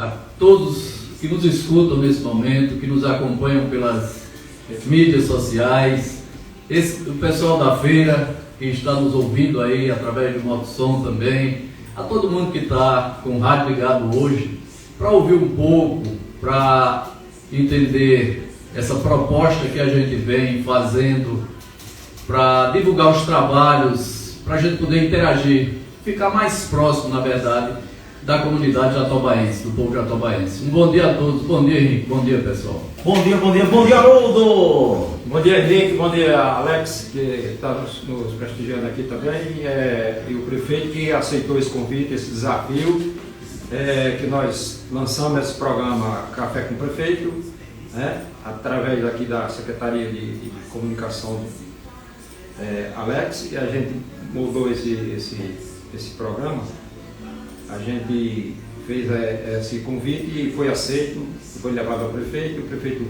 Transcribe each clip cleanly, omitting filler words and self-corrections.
a todos que nos escutam nesse momento, que nos acompanham pelas mídias sociais, o pessoal da feira que está nos ouvindo aí através do Motossom também, a todo mundo que está com o rádio ligado hoje, para ouvir um pouco, para entender essa proposta que a gente vem fazendo, para divulgar os trabalhos, para a gente poder interagir, ficar mais próximo, na verdade, da comunidade jatobaense, do povo jatobaense. Um bom dia a todos, bom dia Henrique, bom dia pessoal. Bom dia Haroldo! Bom dia Henrique, bom dia Alex, que está nos prestigiando aqui também, e o prefeito que aceitou esse convite, esse desafio, que nós lançamos esse programa Café com o Prefeito, através aqui da Secretaria de Comunicação Alex, e a gente mudou esse programa. A gente fez esse convite e foi aceito, foi levado ao prefeito. O prefeito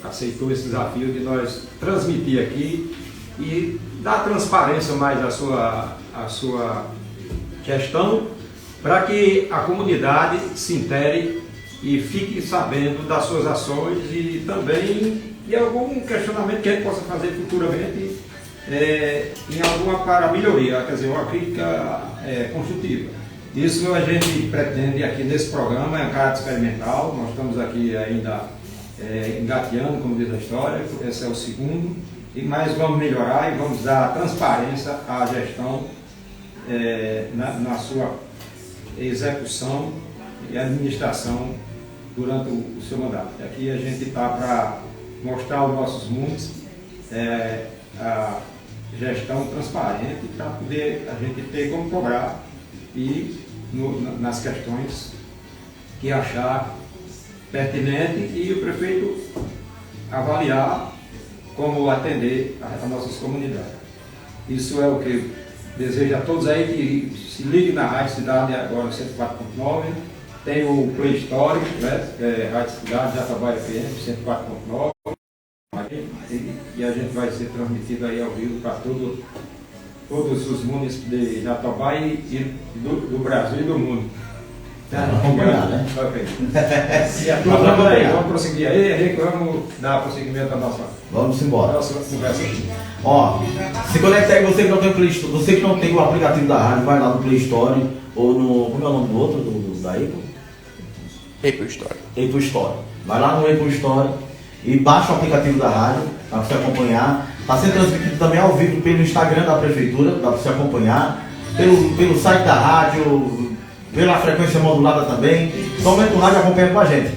aceitou esse desafio de nós transmitir aqui e dar transparência mais à sua gestão, para que a comunidade se intere e fique sabendo das suas ações e também de algum questionamento que a gente possa fazer futuramente em alguma para melhoria, quer dizer, uma crítica construtiva. Isso a gente pretende aqui nesse programa, é um caráter experimental, nós estamos aqui ainda engateando, como diz a história, esse é o segundo, mas vamos melhorar e vamos dar transparência à gestão na sua execução e administração durante o seu mandato. Aqui a gente está para mostrar aos nossos mundos a gestão transparente, para poder a gente ter como cobrar e nas questões que achar pertinente e o prefeito avaliar como atender as nossas comunidades. Isso é o que desejo a todos aí que se liguem na Rádio Cidade agora 104.9, tem o Play Store, Rádio Cidade, Jatobá FM 104.9, e a gente vai ser transmitido aí ao vivo para todos os municípios de Jatobá e do Brasil e do mundo. Acompanhar, né? Ok. E a turma aí, vamos prosseguir aí, Henrique, vamos dar prosseguimento à nossa embora. Conversa aqui. Ó, se conecta aí, você que não tem o Play Store, você que não tem o aplicativo da rádio, vai lá no Play Store ou no. Como é o nome do outro? Da Apple? Apple Store. Apple Store. Vai lá no Apple Store e baixa o aplicativo da rádio para você acompanhar. Está sendo transmitido também ao vivo pelo Instagram da Prefeitura, dá para você acompanhar, pelo site da rádio, pela frequência modulada também. Então aumenta o rádio e acompanha com a gente.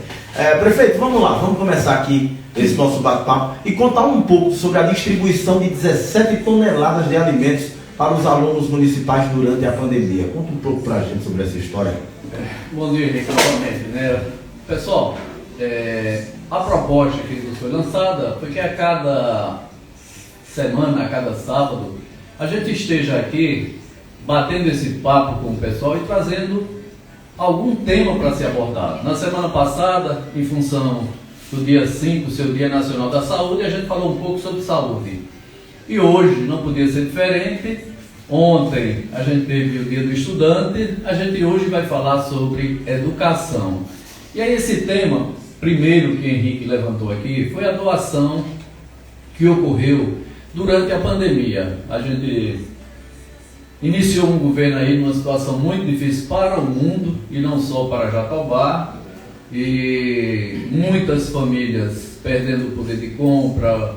Prefeito, vamos lá, vamos começar aqui esse nosso bate-papo e contar um pouco sobre a distribuição de 17 toneladas de alimentos para os alunos municipais durante a pandemia. Conta um pouco para a gente sobre essa história. Bom dia, Henrique, novamente. Pessoal, a proposta que nos foi lançada foi que a cada semana, a cada sábado, a gente esteja aqui batendo esse papo com o pessoal e trazendo algum tema para ser abordado. Na semana passada, em função do dia 5, seu Dia Nacional da Saúde, a gente falou um pouco sobre saúde. E hoje não podia ser diferente. Ontem a gente teve o Dia do Estudante, a gente hoje vai falar sobre educação. E aí esse tema, primeiro que Henrique levantou aqui, foi a doação que ocorreu durante a pandemia. A gente iniciou um governo aí numa situação muito difícil para o mundo e não só para Jatobá, e muitas famílias perdendo o poder de compra,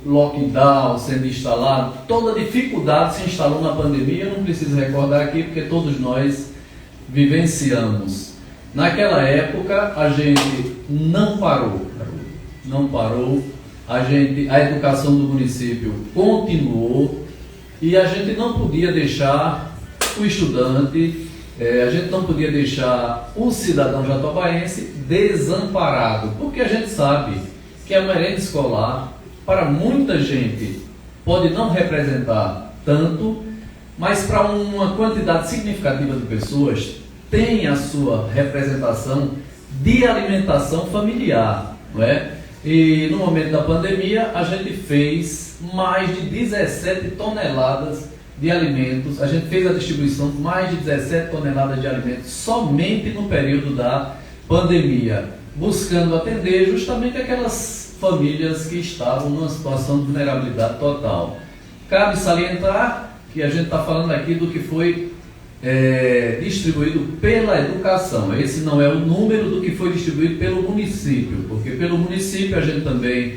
o lockdown sendo instalado, toda dificuldade se instalou na pandemia. Eu não preciso recordar aqui porque todos nós vivenciamos. Naquela época a gente não parou, a educação do município continuou e a gente não podia deixar o estudante, a gente não podia deixar o cidadão jatobaense desamparado, porque a gente sabe que a merenda escolar, para muita gente, pode não representar tanto, mas para uma quantidade significativa de pessoas tem a sua representação de alimentação familiar, não é? E no momento da pandemia a gente fez mais de 17 toneladas de alimentos, a gente fez a distribuição de mais de 17 toneladas de alimentos somente no período da pandemia, buscando atender justamente aquelas famílias que estavam numa situação de vulnerabilidade total. Cabe salientar que a gente está falando aqui do que foi distribuído pela educação. Esse não é o número do que foi distribuído pelo município, porque pelo município a gente também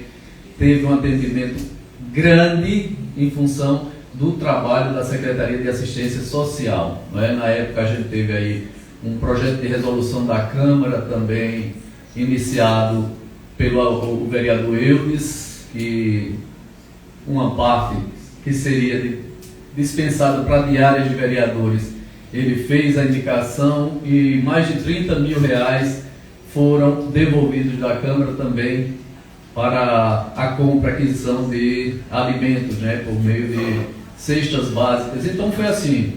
teve um atendimento grande em função do trabalho da Secretaria de Assistência Social. Não é? Na época a gente teve aí um projeto de resolução da Câmara também iniciado pelo vereador Eudes, e uma parte que seria dispensada para diárias de vereadores, ele fez a indicação e mais de 30 mil reais foram devolvidos da Câmara também para a compra, aquisição de alimentos, né, por meio de cestas básicas. Então foi assim,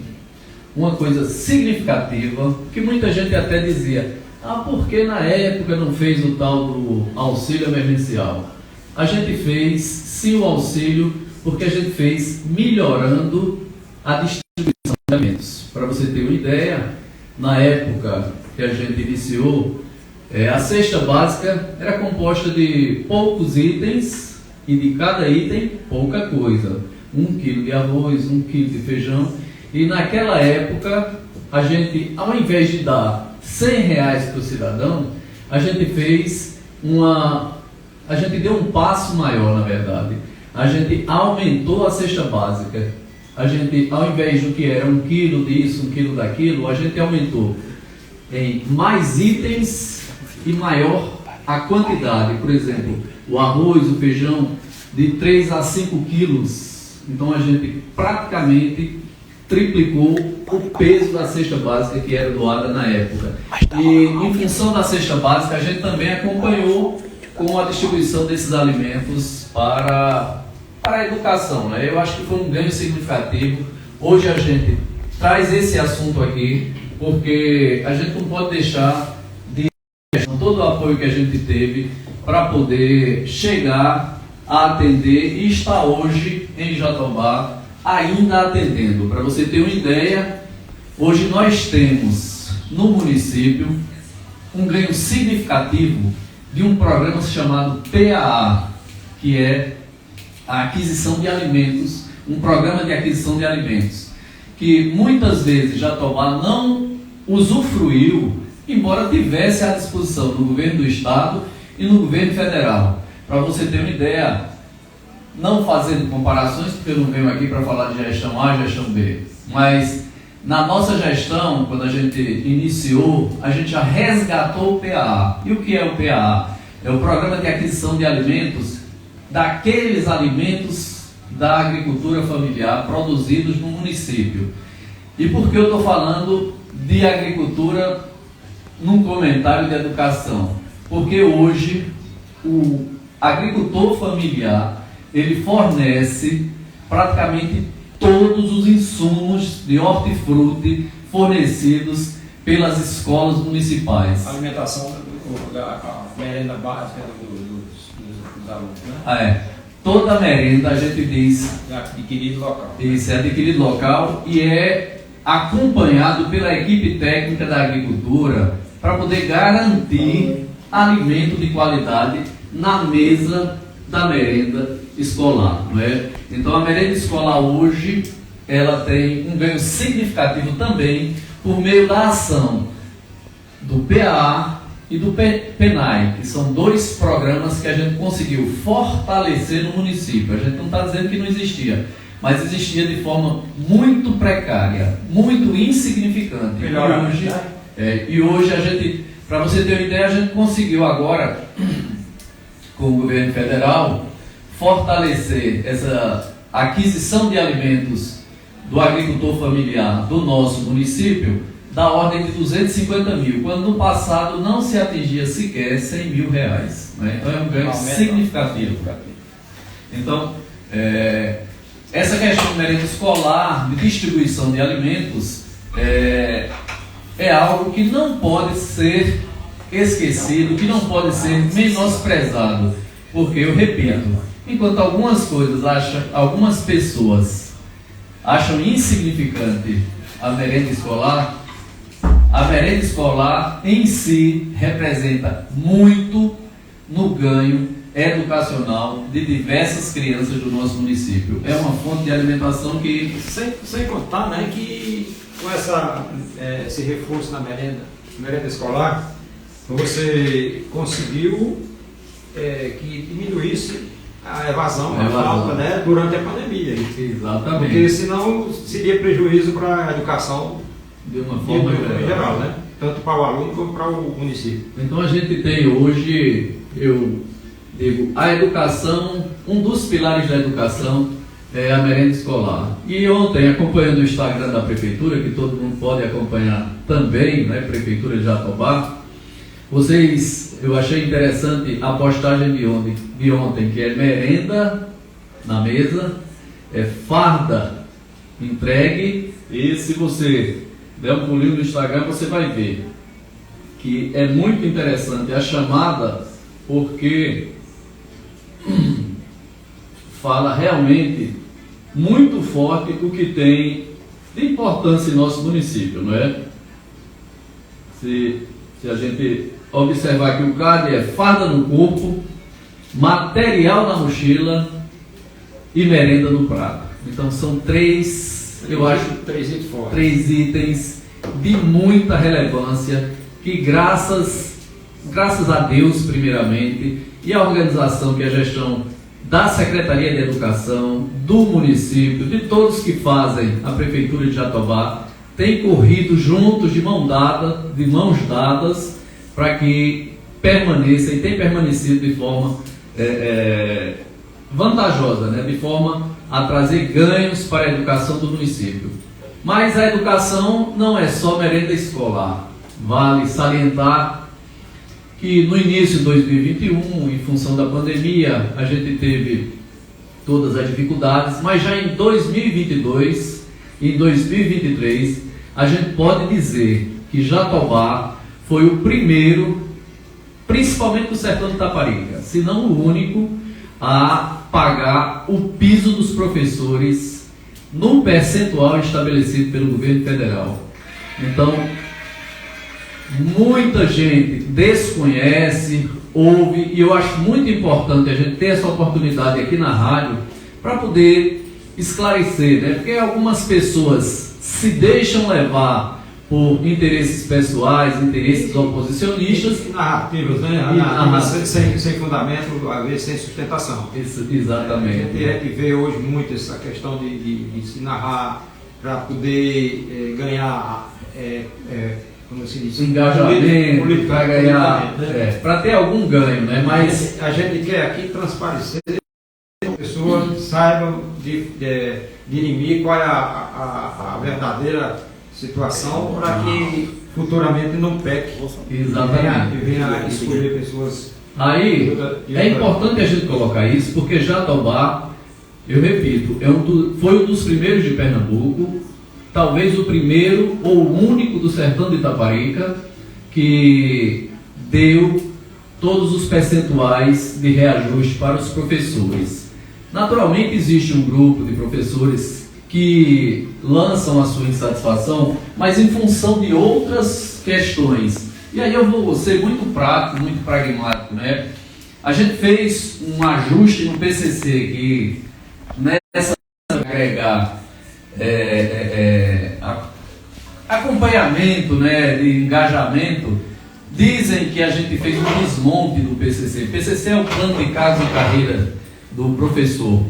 uma coisa significativa, que muita gente até dizia, por que na época não fez o tal do auxílio emergencial? A gente fez sim o auxílio, porque a gente fez melhorando a distribuição de alimentos. Para você ter uma ideia, na época que a gente iniciou, a cesta básica era composta de poucos itens, e de cada item pouca coisa. 1 quilo de arroz, 1 quilo de feijão. E naquela época, a gente, ao invés de dar R$100 para o cidadão, a gente deu um passo maior, na verdade. A gente aumentou a cesta básica. A gente, ao invés do que era 1 quilo disso, 1 quilo daquilo, a gente aumentou em mais itens e maior a quantidade. Por exemplo, o arroz, o feijão, de 3 a 5 quilos. Então a gente praticamente triplicou o peso da cesta básica que era doada na época. E em função da cesta básica, a gente também acompanhou com a distribuição desses alimentos para a educação, né? Eu acho que foi um ganho significativo. Hoje a gente traz esse assunto aqui, porque a gente não pode deixar de todo o apoio que a gente teve para poder chegar a atender e estar hoje em Jatobá ainda atendendo. Para você ter uma ideia, hoje nós temos no município um ganho significativo de um programa chamado PAA, que é a aquisição de alimentos, um programa de aquisição de alimentos, que muitas vezes Jatobá não usufruiu, embora tivesse à disposição no governo do estado e no governo federal. Para você ter uma ideia, não fazendo comparações, porque eu não venho aqui para falar de gestão A e gestão B, mas na nossa gestão, quando a gente iniciou, a gente já resgatou o PAA. E o que é o PAA? É o Programa de Aquisição de Alimentos, daqueles alimentos da agricultura familiar produzidos no município. E por que eu estou falando de agricultura num comentário de educação? Porque hoje o agricultor familiar, ele fornece praticamente todos os insumos de hortifruti fornecidos pelas escolas municipais. A alimentação da merenda básica dos alunos, né? Toda a merenda, a gente diz, É adquirido local. Isso, é adquirido local e é acompanhado pela equipe técnica da agricultura para poder garantir alimento de qualidade na mesa da merenda escolar, não é? Então a merenda escolar hoje, ela tem um ganho significativo também por meio da ação do PAA e do PENAI, que são dois programas que a gente conseguiu fortalecer no município. A gente não está dizendo que não existia, mas existia de forma muito precária, muito insignificante. E hoje a gente, para você ter uma ideia, a gente conseguiu agora, com o governo federal, fortalecer essa aquisição de alimentos do agricultor familiar do nosso município da ordem de 250 mil, quando no passado não se atingia sequer 100 mil reais, né? Então é um ganho significativo. Então, essa questão de merenda escolar, de distribuição de alimentos, é algo que não pode ser esquecido, que não pode ser menosprezado, porque, eu repito, enquanto algumas pessoas acham insignificante a merenda escolar, a merenda escolar em si representa muito no ganho educacional de diversas crianças do nosso município. É uma fonte de alimentação que... Sem contar, né, que com esse reforço na merenda escolar, você conseguiu que diminuísse a evasão, a falta, né, durante a pandemia. Exatamente. Porque senão seria prejuízo para a educação de uma forma geral, né? Tanto para o aluno como para o município. Então a gente tem hoje, eu digo, a educação, um dos pilares da educação é a merenda escolar. E ontem, acompanhando o Instagram da Prefeitura, que todo mundo pode acompanhar também, né, Prefeitura de Jatobá, eu achei interessante a postagem de ontem, que é merenda na mesa, é farda entregue, e se você der um pulinho no Instagram, você vai ver que é muito interessante a chamada, porque fala realmente muito forte o que tem de importância em nosso município, não é? Se a gente observar que o CAD é farda no corpo, material na mochila e merenda no prato. Então são três itens de muita relevância que graças a Deus primeiramente e a organização que é a gestão da Secretaria de Educação, do município, de todos que fazem a Prefeitura de Jatobá, tem corrido juntos de mãos dadas para que permaneça e tem permanecido de forma vantajosa, né? De forma a trazer ganhos para a educação do município. Mas a educação não é só merenda escolar. Vale salientar que no início de 2021, em função da pandemia, a gente teve todas as dificuldades, mas já em 2022 e em 2023, a gente pode dizer que Jatobá foi o primeiro, principalmente do sertão de Itaparica, se não o único, a pagar o piso dos professores no percentual estabelecido pelo governo federal. Então, muita gente desconhece, ouve, e eu acho muito importante a gente ter essa oportunidade aqui na rádio para poder esclarecer, né? Porque algumas pessoas se deixam levar por interesses pessoais, interesses oposicionistas. Narrativas, né? Sem fundamento, às vezes sem sustentação. Isso, exatamente. A gente vê hoje muito essa questão de se narrar para poder ganhar, como se diz, engajamento, para ganhar, para ter algum ganho, né? Mas a gente quer aqui transparecer, que a pessoa saiba dirimir qual é a verdadeira situação para que futuramente não peque. Exatamente. E venha escolher pessoas. Aí é importante a gente colocar isso, porque Jatobá, eu repito, foi um dos primeiros de Pernambuco, talvez o primeiro ou o único do sertão de Itaparica que deu todos os percentuais de reajuste para os professores. Naturalmente existe um grupo de professores que lançam a sua insatisfação, mas em função de outras questões. E aí eu vou ser muito prático, muito pragmático, né? A gente fez um ajuste no PCC que nessa agregar acompanhamento, né, de engajamento, dizem que a gente fez um desmonte do PCC. PCC é o plano de cargos e carreira do professor.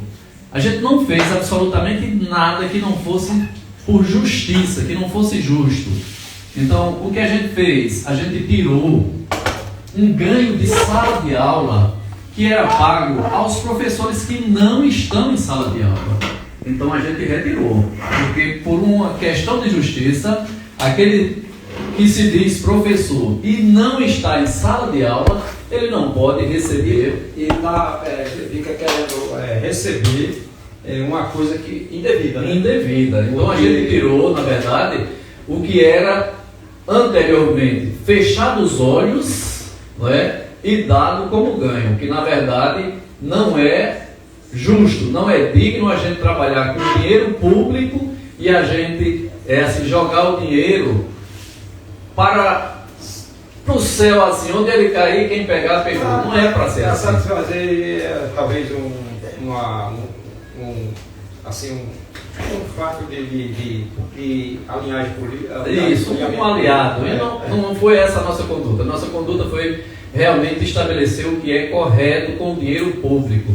A gente não fez absolutamente nada que não fosse por justiça, que não fosse justo. Então, o que a gente fez? A gente tirou um ganho de sala de aula que era pago aos professores que não estão em sala de aula. Então a gente retirou, porque por uma questão de justiça, aquele que se diz professor e não está em sala de aula, ele não pode receber e fica querendo receber uma coisa que indevida, né? Indevida. Então a gente tirou, na verdade, o que era anteriormente fechado os olhos, não é? E dado como ganho, que na verdade não é justo, não é digno a gente trabalhar com dinheiro público e a gente jogar o dinheiro para o céu, assim, onde ele cair, quem pegar, pegou. Não é para ser assim. Satisfazer talvez um fato de alinhagem política. Isso, um aliado. E não foi essa a nossa conduta. Nossa conduta foi realmente estabelecer o que é correto com o dinheiro público.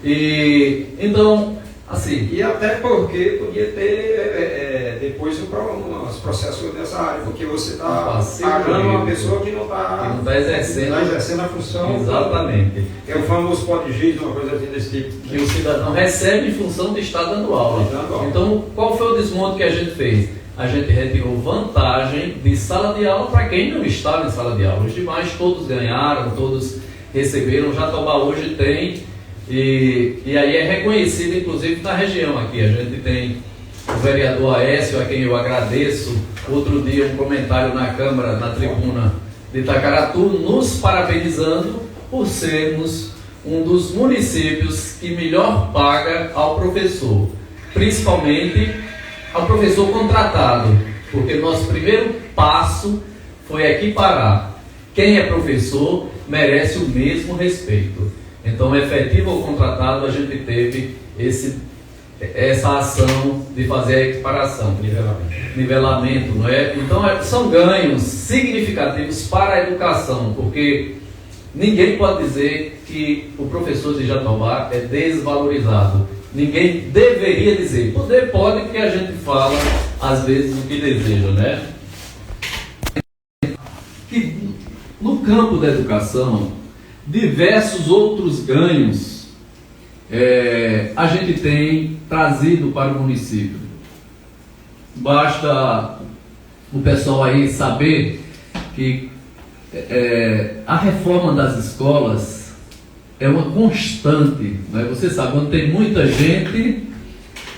E então, assim. E até porque podia ter depois uns processos dessa área, porque você está pagando uma pessoa que não está exercendo a função. Exatamente. É o famoso pode-giz, uma coisa assim desse tipo. Que o cidadão recebe em função de estar dando aula. Então, qual foi o desmonte que a gente fez? A gente retirou vantagem de sala de aula para quem não estava em sala de aula. Os demais todos ganharam, todos receberam. Jatobá hoje tem, e aí é reconhecido inclusive na região aqui. A gente tem o vereador Aécio, a quem eu agradeço, outro dia um comentário na Câmara, na tribuna de Itacaratu, nos parabenizando por sermos um dos municípios que melhor paga ao professor, principalmente ao professor contratado, porque nosso primeiro passo foi equiparar. Quem é professor merece o mesmo respeito. Então, efetivo ou contratado, a gente teve essa ação de fazer a equiparação. Nivelamento, não é? Então, são ganhos significativos para a educação, porque ninguém pode dizer que o professor de Jatobá é desvalorizado. Ninguém deveria dizer. Poder pode, porque a gente fala às vezes o que deseja, né? Que no campo da educação, diversos outros ganhos a gente tem trazido para o município. Basta o pessoal aí saber que a reforma das escolas é uma constante, né? Você sabe, quando tem muita gente,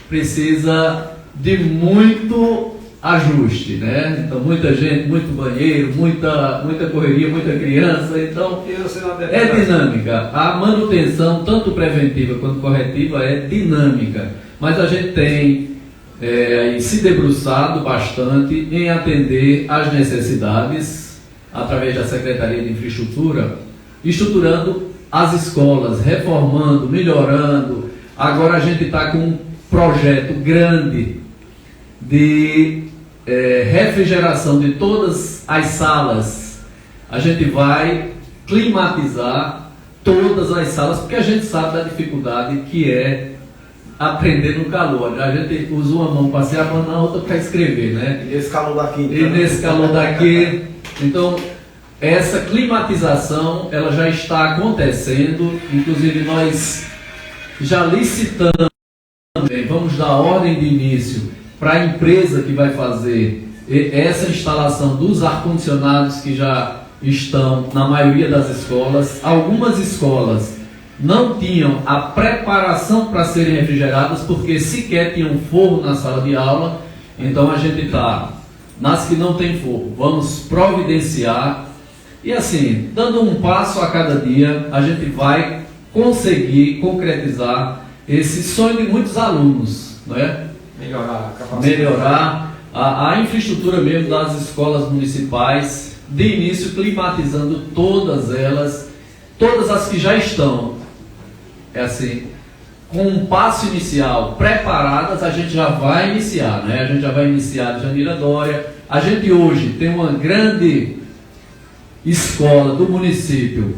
precisa de muito ajuste, né? Então, muita gente, muito banheiro, muita correria, muita criança, então é dinâmica. A manutenção, tanto preventiva quanto corretiva, é dinâmica, mas a gente tem se debruçado bastante em atender às necessidades através da Secretaria de Infraestrutura, estruturando as escolas, reformando, melhorando. Agora a gente está com um projeto grande de refrigeração de todas as salas. A gente vai climatizar todas as salas, porque a gente sabe da dificuldade que é aprender no calor. A gente usa uma mão para se abanar, a outra para escrever, né? E nesse calor daqui. E nesse calor daqui. Então, essa climatização, ela já está acontecendo. Inclusive, nós já licitamos, vamos dar ordem de início para a empresa que vai fazer essa instalação dos ar-condicionados que já estão na maioria das escolas. Algumas escolas não tinham a preparação para serem refrigeradas, porque sequer tinham forno na sala de aula. Então a gente está, nas que não tem forno, vamos providenciar. E assim, dando um passo a cada dia, a gente vai conseguir concretizar esse sonho de muitos alunos, não é? Melhorar a capacidade. Melhorar a infraestrutura mesmo das escolas municipais, de início climatizando todas elas, todas as que já estão, com um passo inicial preparadas, a gente já vai iniciar, né? A gente já vai iniciar de Janira Dória. A gente hoje tem uma grande escola do município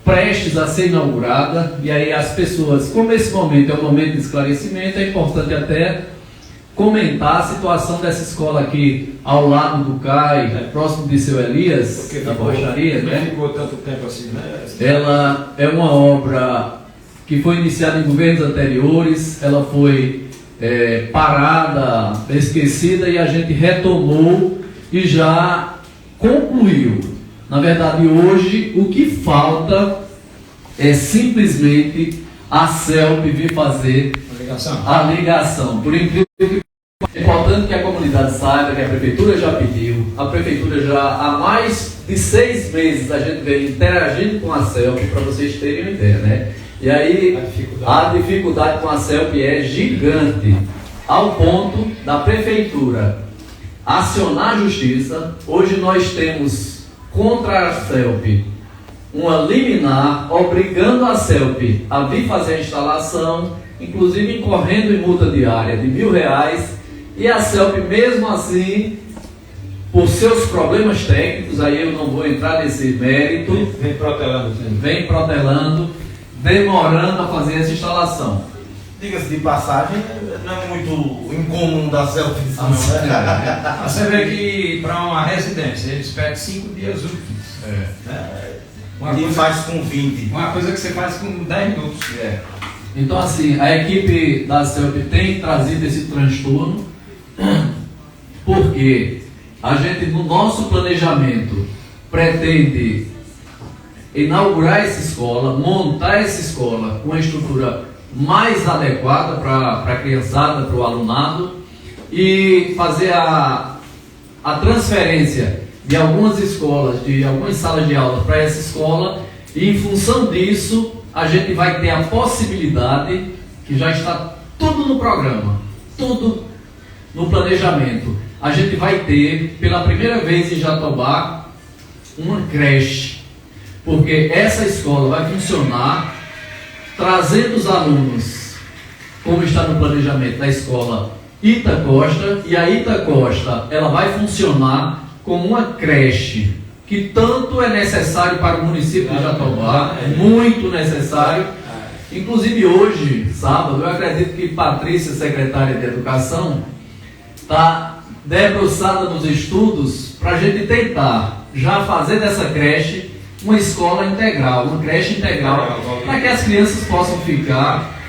prestes a ser inaugurada, e aí as pessoas, como esse momento é um momento de esclarecimento, é importante até comentar a situação dessa escola aqui ao lado do CAI, próximo de seu Elias, porque da borracharia, né? Ficou tanto tempo assim, né? Ela é uma obra que foi iniciada em governos anteriores, ela foi parada, esquecida, e a gente retomou e já concluiu. Na verdade, hoje o que falta é simplesmente a CELP vir fazer a ligação. Por incrível que é importante que a comunidade saiba que a prefeitura já pediu, a prefeitura já há mais de 6 meses a gente vem interagindo com a CELP, para vocês terem uma ideia, né? E aí a dificuldade com a CELP é gigante, ao ponto da prefeitura acionar a justiça. Hoje nós temos contra a CELP uma liminar obrigando a CELP a vir fazer a instalação, inclusive incorrendo em multa diária de R$1.000, e a CELP mesmo assim, por seus problemas técnicos, aí eu não vou entrar nesse mérito, vem protelando, demorando a fazer essa instalação. Diga-se de passagem, não é muito incomum da CELP isso, não, né? Você vê que para uma residência eles pedem 5 dias úteis. E faz com 20. Uma coisa que você faz com 10 minutos. Então assim, a equipe da CELP tem trazido esse transtorno, porque a gente no nosso planejamento pretende inaugurar essa escola, montar essa escola com uma estrutura mais adequada para a criançada, para o alunado, e fazer a transferência de algumas escolas, de algumas salas de aula para essa escola, e em função disso a gente vai ter a possibilidade, que já está tudo no programa, tudo no planejamento, a gente vai ter pela primeira vez em Jatobá uma creche, porque essa escola vai funcionar trazendo os alunos, como está no planejamento da escola Ita Costa, e a Ita Costa ela vai funcionar como uma creche, que tanto é necessário para o município de Jatobá, muito necessário. Inclusive hoje, sábado, eu acredito que Patrícia, secretária de Educação, está debruçada nos estudos para a gente tentar já fazer dessa creche uma escola integral, uma creche integral, para que as crianças possam ficar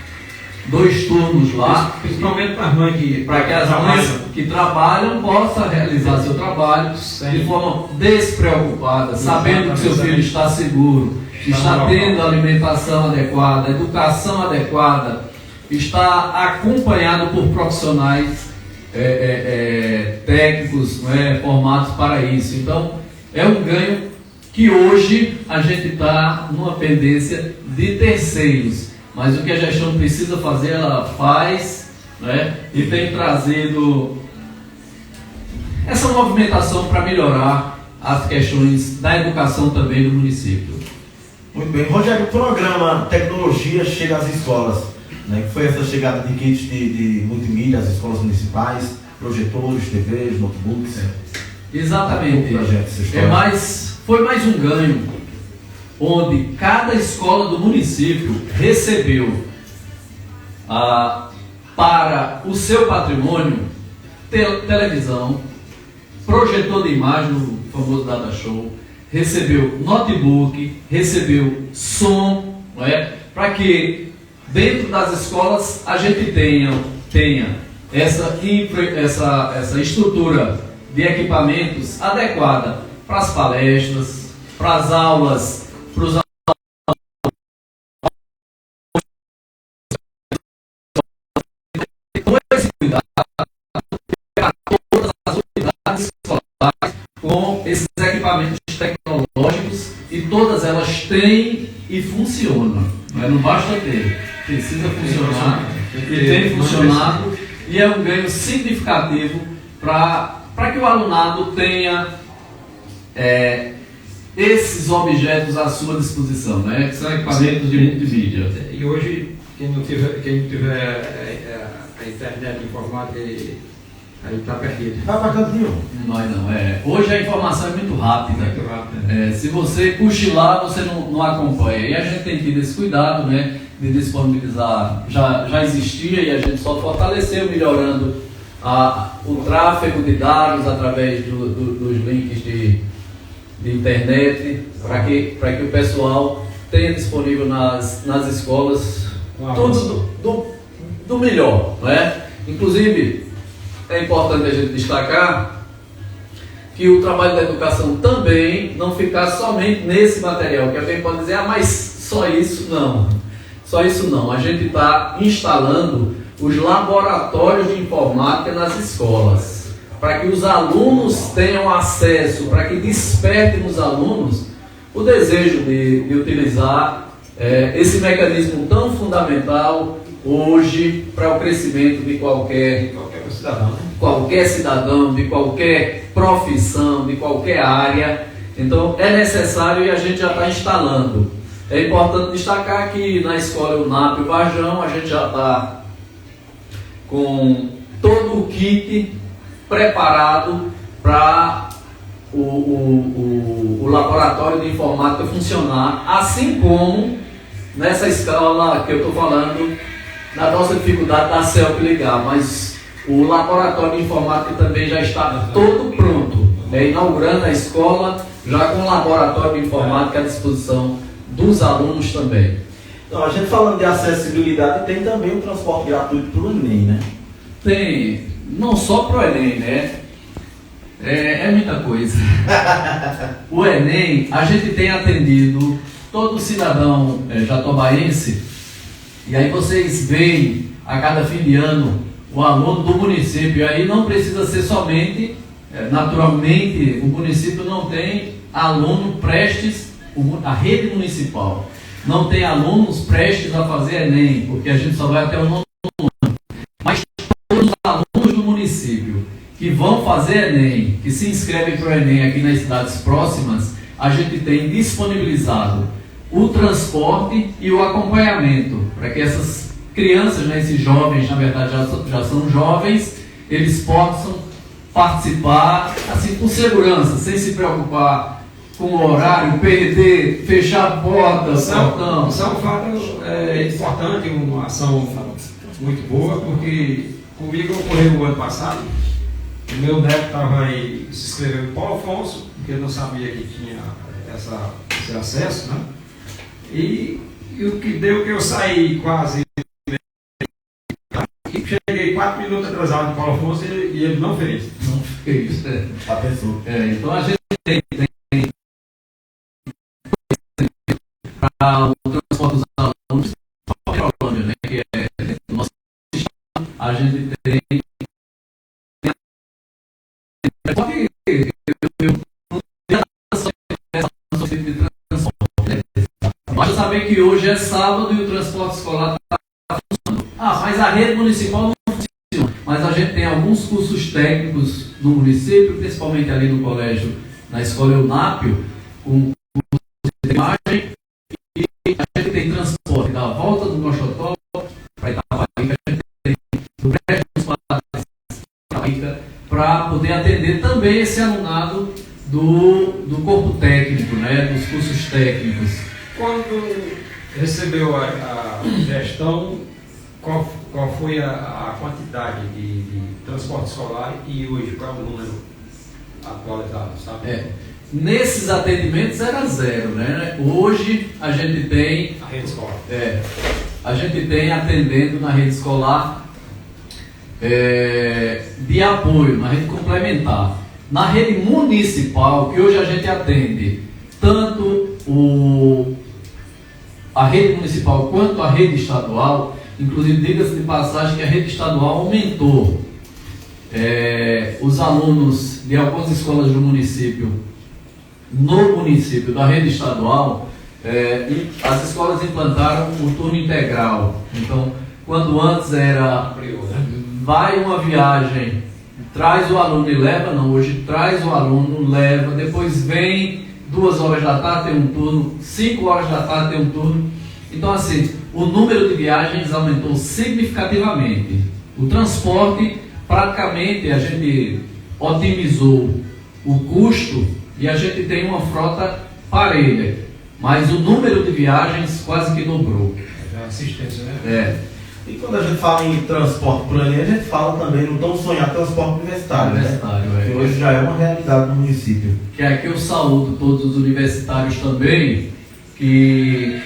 2 turnos lá, Principalmente para as mães para que as mães que trabalham possam realizar seu trabalho de forma despreocupada, sabendo que seu filho está seguro, está tendo alimentação adequada, educação adequada, está acompanhado por profissionais técnicos, formados para isso. Então é um ganho que hoje a gente está numa pendência de terceiros, mas o que a gestão precisa fazer, ela faz, e tem trazido essa movimentação para melhorar as questões da educação também no município. Muito bem. Rogério, o programa Tecnologia chega às escolas, que foi essa chegada de kits de multimídia às escolas municipais, projetores, TVs, notebooks. Exatamente. Gente, foi mais um ganho, onde cada escola do município recebeu para o seu patrimônio televisão, projetor de imagem, o famoso data show, recebeu notebook, recebeu som, para que dentro das escolas a gente tenha essa estrutura de equipamentos adequada para as palestras, para as aulas, para os todas as unidades escolares com esses equipamentos tecnológicos, e todas elas têm e funcionam. Não basta ter, precisa funcionar, e tem funcionado, e é um ganho significativo para que o alunado tenha esses objetos à sua disposição, que são equipamentos de multimídia. E hoje, quem não tiver a internet informática, aí está perdido. Está para canto nenhum. Não. Hoje a informação é muito rápida. Se você cochilar, você não acompanha. E a gente tem tido esse cuidado, de disponibilizar. Já existia, e a gente só fortaleceu, melhorando o tráfego de dados através dos links de internet, para que o pessoal tenha disponível nas escolas tudo do melhor, Inclusive, é importante a gente destacar que o trabalho da educação também não ficar somente nesse material, que alguém pode dizer, mas só isso não. A gente está instalando os laboratórios de informática nas escolas, para que os alunos tenham acesso, para que despertem nos alunos o desejo de utilizar esse mecanismo tão fundamental hoje para o crescimento de qualquer cidadão, né? qualquer cidadão, de qualquer profissão, de qualquer área. Então é necessário e a gente já está instalando. É importante destacar que na escola UNAP Varjão a gente já está com todo o kit preparado para o laboratório de informática funcionar, assim como nessa escala que eu estou falando, na nossa dificuldade da CELP ligar, mas o laboratório de informática também já está todo pronto, inaugurando a escola já com o laboratório de informática à disposição dos alunos também. Então, a gente falando de acessibilidade, tem também o transporte gratuito para o Enem, né? Tem, não só para o Enem, né? É muita coisa. O Enem, a gente tem atendido todo cidadão jatobaense, e aí vocês veem a cada fim de ano o aluno do município, e aí não precisa ser somente, naturalmente, o município não tem aluno prestes, a rede municipal não tem alunos prestes a fazer Enem, porque a gente só vai até o 9º ano, mas todos os alunos do município que vão fazer Enem, que se inscrevem para o Enem aqui nas cidades próximas, a gente tem disponibilizado o transporte e o acompanhamento, para que essas crianças, esses jovens, na verdade já são jovens, eles possam participar assim, com segurança, sem se preocupar com o horário, perder, fechar a porta, saltão. Isso é um fato importante, uma ação muito boa, porque comigo ocorreu no ano passado. O meu neto estava aí, se inscreveu em Paulo Afonso, porque eu não sabia que tinha esse acesso, né? E o que deu que eu saí quase, cheguei 4 minutos atrasado de Paulo Afonso e ele não fez. Não fez. A pessoa. Então a gente tem para o transporte dos alunos, né, que é do nosso estado, a gente tem basta saber que hoje é sábado e o transporte escolar está funcionando. Mas a rede municipal não funciona. Mas a gente tem alguns cursos técnicos no município, principalmente ali no colégio, na escola Eunápio, com cursos de imagem, e a gente tem transporte da volta do Mochotó para Itaparica, a gente tem do prédio municipal para poder atender também esse alunado do corpo técnico, né, dos cursos técnicos. Quando recebeu a gestão, qual foi a quantidade de transporte escolar e hoje qual é o número atualizado, sabe? Nesses atendimentos era 0, né? Hoje a gente tem A rede escolar. A gente tem atendendo na rede escolar de apoio, na rede complementar. Na rede municipal, que hoje a gente atende tanto a rede municipal quanto a rede estadual, inclusive diga-se de passagem que a rede estadual aumentou os alunos de algumas escolas do município, no município da rede estadual, e as escolas implantaram o turno integral. Então, quando antes era vai uma viagem, traz o aluno e leva, não, hoje traz o aluno, leva, depois vem 2 horas da tarde tem um turno, 5 horas da tarde tem um turno. Então assim, o número de viagens aumentou significativamente. O transporte, praticamente a gente otimizou o custo e a gente tem uma frota parelha, mas o número de viagens quase que dobrou. É assistência, né? E quando a gente fala em transporte por ali, a gente fala também no tão sonhado transporte universitário, né? Que hoje já é uma realidade no município. Que aqui eu saúdo todos os universitários também, que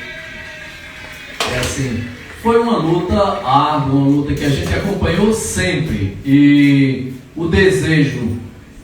assim, foi uma luta árdua, uma luta que a gente acompanhou sempre, e o desejo,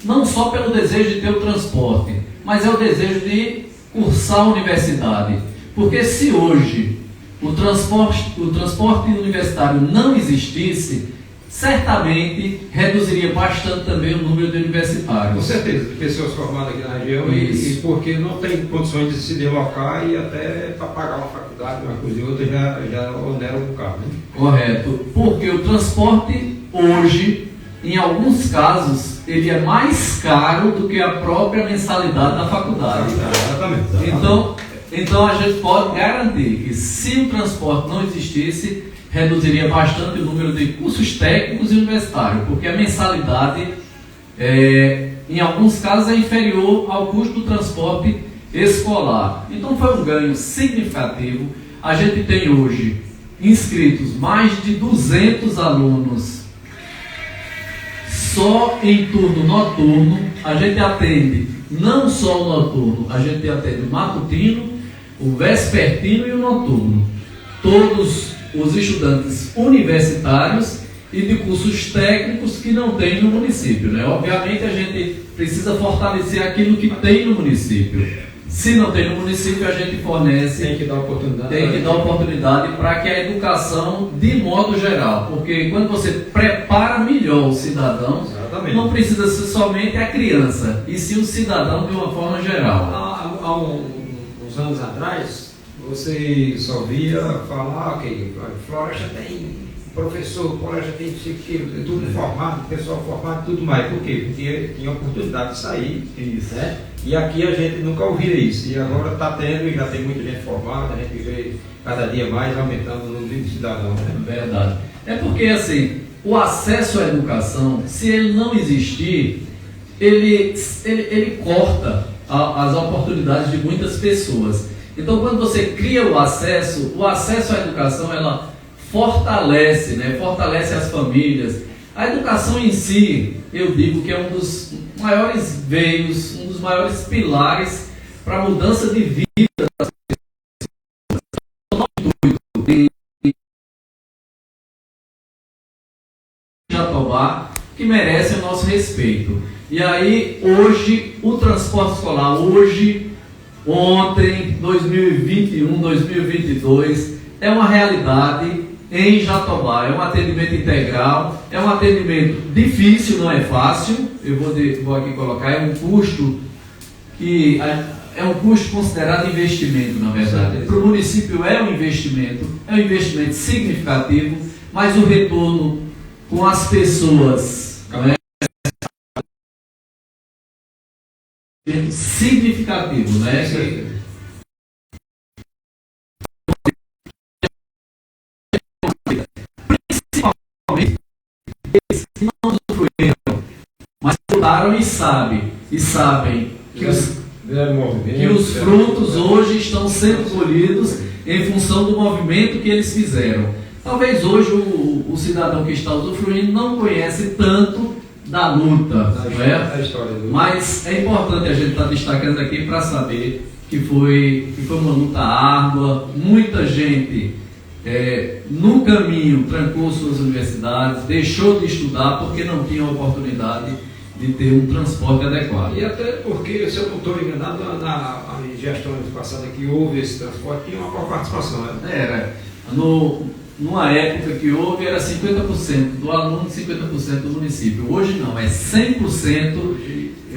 não só pelo desejo de ter o transporte, mas é o desejo de cursar a universidade, porque se hoje o transporte universitário não existisse, certamente reduziria bastante também o número de universitários. Com certeza, de pessoas formadas aqui na região e porque não tem condições de se deslocar e até para pagar uma faculdade, uma coisa e outra, já onera um bocado, né? Correto, porque o transporte hoje, em alguns casos, ele é mais caro do que a própria mensalidade da faculdade. Exatamente. Então a gente pode garantir que se o transporte não existisse, reduziria bastante o número de cursos técnicos e universitários, porque a mensalidade, em alguns casos, é inferior ao custo do transporte escolar. Então foi um ganho significativo. A gente tem hoje inscritos mais de 200 alunos só em turno noturno. A gente atende não só o noturno, a gente atende o matutino, o vespertino e o noturno. Todos os estudantes universitários e de cursos técnicos que não tem no município, né? Obviamente a gente precisa fortalecer aquilo que tem no município. Se não tem no município, a gente fornece, tem que dar oportunidade para que a educação, de modo geral, porque quando você prepara melhor o cidadão, exatamente, não precisa ser somente a criança, e sim o cidadão de uma forma geral. Há uns anos atrás, você só via falar, ok, Floresta tem professor, colégio tem tudo formado, pessoal formado, tudo mais. Por quê? Porque tinha oportunidade de sair. Isso. Né? E aqui a gente nunca ouvia isso. E agora está tendo, e já tem muita gente formada, a gente vê cada dia mais aumentando o número de cidadãos. Né? Verdade. É porque, assim, o acesso à educação, se ele não existir, ele corta as oportunidades de muitas pessoas. Então, quando você cria o acesso à educação, ela fortalece, né? Fortalece as famílias. A educação em si, eu digo que é um dos maiores veios, um dos maiores pilares para a mudança de vida das pessoas. Jatobá, que merece o nosso respeito. E aí, hoje, o transporte escolar, ontem, 2021, 2022, é uma realidade em Jatobá. É um atendimento integral, é um atendimento difícil, não é fácil. Eu vou aqui colocar, é um custo considerado investimento, na verdade. Para o município é um investimento significativo, mas o retorno com as pessoas, né, é significativo, né? Principalmente eles que não usufruíram, mas estudaram e sabem que os frutos hoje estão sendo colhidos em função do movimento que eles fizeram. Talvez hoje o cidadão que está usufruindo não conhece tanto da luta, mas é importante a gente estar destacando aqui para saber que foi uma luta árdua. Muita gente no caminho trancou suas universidades, deixou de estudar porque não tinha oportunidade de ter um transporte adequado. E até porque, se eu não estou enganado, na gestão passada que houve esse transporte, tinha uma boa participação, né? Era. Numa época que houve, era 50% do aluno e 50% do município. Hoje não, é 100%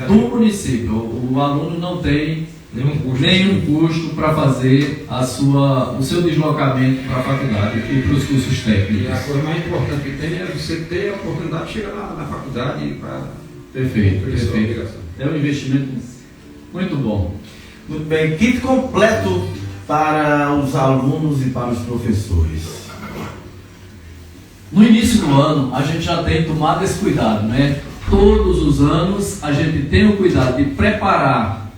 do município. O aluno não tem nenhum custo para fazer o seu deslocamento para a faculdade e para os cursos técnicos. E a coisa mais importante que tem é você ter a oportunidade de chegar na faculdade para... Perfeito. É um investimento muito bom. Muito bem, kit completo para os alunos e para os professores. No início do ano, a gente já tem tomado esse cuidado, né? Todos os anos, a gente tem o cuidado de preparar,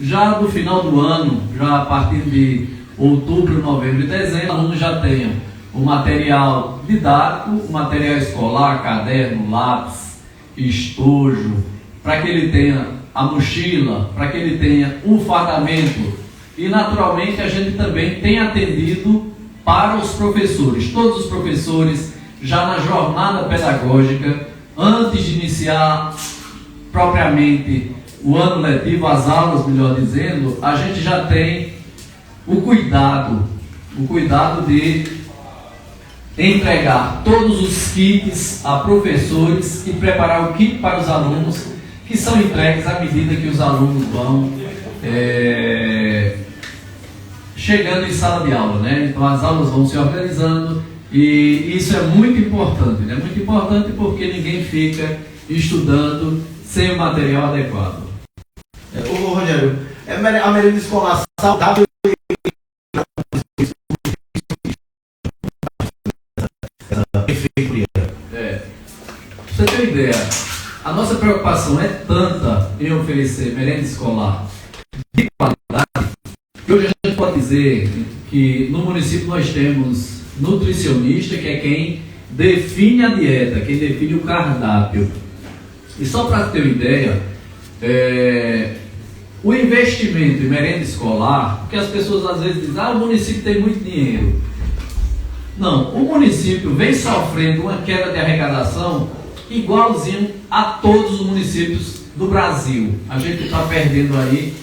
já no final do ano, já a partir de outubro, novembro e dezembro, o aluno já tenha o material didático, o material escolar, caderno, lápis, estojo, para que ele tenha a mochila, para que ele tenha o fardamento. E naturalmente a gente também tem atendido para os professores, todos os professores já na jornada pedagógica, antes de iniciar propriamente o ano letivo, as aulas, melhor dizendo, a gente já tem o cuidado de entregar todos os kits a professores e preparar o kit para os alunos, que são entregues à medida que os alunos vão chegando em sala de aula, né? Então as aulas vão se organizando e isso é muito importante, né? Muito importante porque ninguém fica estudando sem o material adequado. Ô Rogério, a merenda escolar saudável pra você ter uma ideia, a nossa preocupação é tanta em oferecer merenda escolar de qualidade, que hoje a gente pode dizer que no município nós temos nutricionista, que é quem define a dieta, quem define o cardápio. E só para ter uma ideia, o investimento em merenda escolar, porque as pessoas às vezes dizem, o município tem muito dinheiro. Não, o município vem sofrendo uma queda de arrecadação igualzinho a todos os municípios do Brasil. A gente está perdendo aí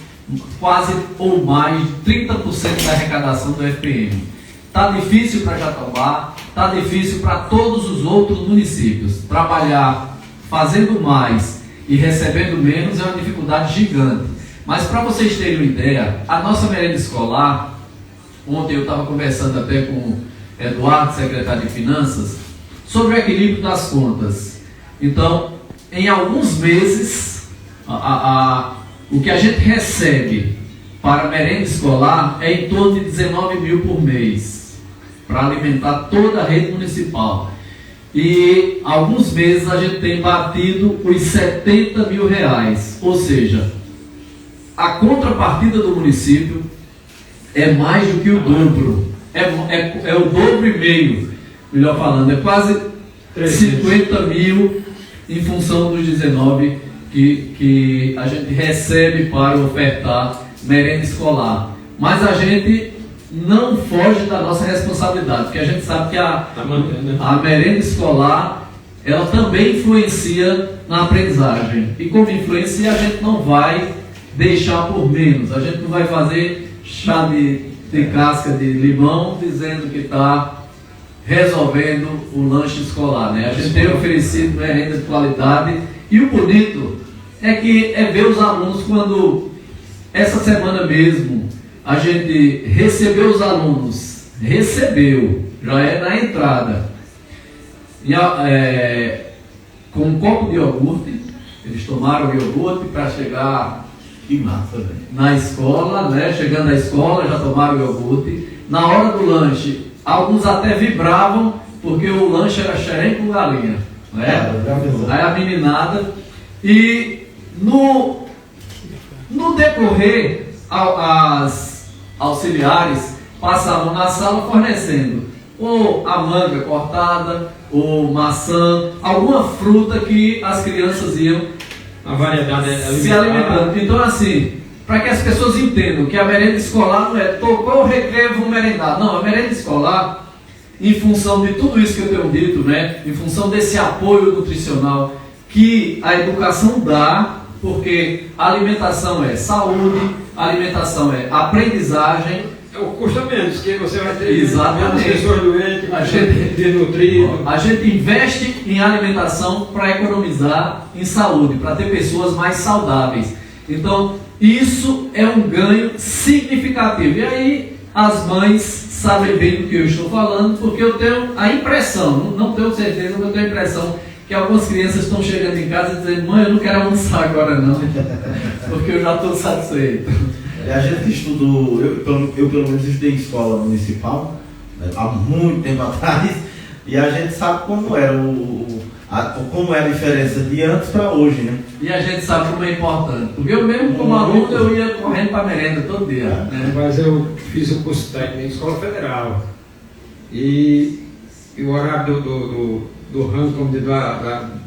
quase ou mais de 30% da arrecadação do FPM. Está difícil para Jatobá, está difícil para todos os outros municípios. Trabalhar fazendo mais e recebendo menos é uma dificuldade gigante. Mas para vocês terem uma ideia, a nossa merenda escolar, ontem eu estava conversando até com o Eduardo, secretário de Finanças, sobre o equilíbrio das contas. Então, em alguns meses, o que a gente recebe para a merenda escolar é em torno de 19 mil por mês, para alimentar toda a rede municipal. E alguns meses a gente tem batido os 70 mil reais, ou seja, a contrapartida do município é mais do que o dobro, é o dobro e meio, melhor falando, é quase 50 mil em função dos 19 que a gente recebe para ofertar merenda escolar. Mas a gente não foge da nossa responsabilidade, porque a gente sabe que a merenda escolar ela também influencia na aprendizagem. E como influencia, a gente não vai deixar por menos. A gente não vai fazer chá de casca de limão dizendo que está resolvendo o lanche escolar, né? A gente tem oferecido merenda de qualidade e o bonito é ver os alunos quando essa semana mesmo a gente recebeu os alunos, já é na entrada, com um copo de iogurte, eles tomaram o iogurte para chegar na escola, né? Chegando na escola já tomaram o iogurte, na hora do lanche, alguns até vibravam, porque o lanche era xerém com galinha, né? Aí a meninada, e no decorrer, as auxiliares passavam na sala fornecendo ou a manga cortada, ou maçã, alguma fruta que as crianças iam a variedade se alimentando. Então, assim, para que as pessoas entendam que a merenda escolar não é tocou o recreio, vou merendar. Não, a merenda escolar, em função de tudo isso que eu tenho dito, né, em função desse apoio nutricional que a educação dá, porque a alimentação é saúde, a alimentação é aprendizagem. Custa menos, que você vai ter menos pessoas doentes, desnutridas. A gente investe em alimentação para economizar em saúde, para ter pessoas mais saudáveis. Então, isso é um ganho significativo. E aí, as mães sabem bem do que eu estou falando, porque eu tenho a impressão, não tenho certeza, mas eu tenho a impressão que algumas crianças estão chegando em casa e dizendo: mãe, eu não quero almoçar agora não, porque eu já estou satisfeito. A gente estudou, eu pelo menos estudei em escola municipal, né, há muito tempo atrás, e a gente sabe como era como é a diferença de antes para hoje, né? E a gente sabe como é importante, porque eu mesmo como aluno eu ia correndo para a merenda todo dia. Né? Mas eu fiz o curso técnico em escola federal, e o horário do rango, como diz,